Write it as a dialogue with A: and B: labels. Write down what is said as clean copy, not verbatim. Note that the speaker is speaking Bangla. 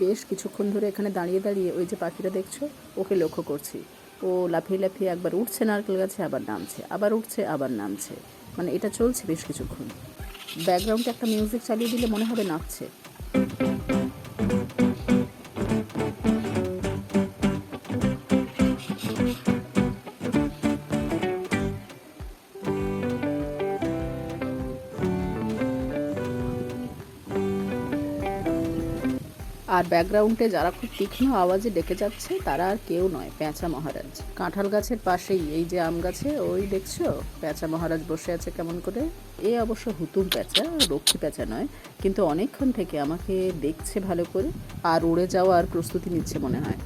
A: বেশ কিছুক্ষণ ধরে এখানে দাঁড়িয়ে দাঁড়িয়ে ওই যে পাখিটা দেখছো ওকে লক্ষ্য করছি। ও লাফিয়ে লাফিয়ে একবার উঠছে নারকেল গাছে, আবার নামছে, আবার উঠছে আবার নামছে, মানে এটা চলছে বেশ কিছুক্ষণ। ব্যাকগ্রাউন্ডে একটা মিউজিক চালিয়ে দিলে মনে হবে নাচছে। আর ব্যাকগ্রাউন্ডে যারা খুব তীক্ষ্ণ আওয়াজে ডেকে যাচ্ছে তারা আর কেউ নয়, পেঁচা মহারাজ। কাঁঠাল গাছের পাশেই এই যে আম গাছে, ওই দেখছো পেঁচা মহারাজ বসে আছে কেমন করে। এ অবশ্য হুতুম পেঁচা, রক্ষী পেঁচা নয়, কিন্তু অনেকক্ষণ থেকে আমাকে দেখছে ভালো করে আর উড়ে যাওয়ার প্রস্তুতি নিচ্ছে মনে হয়।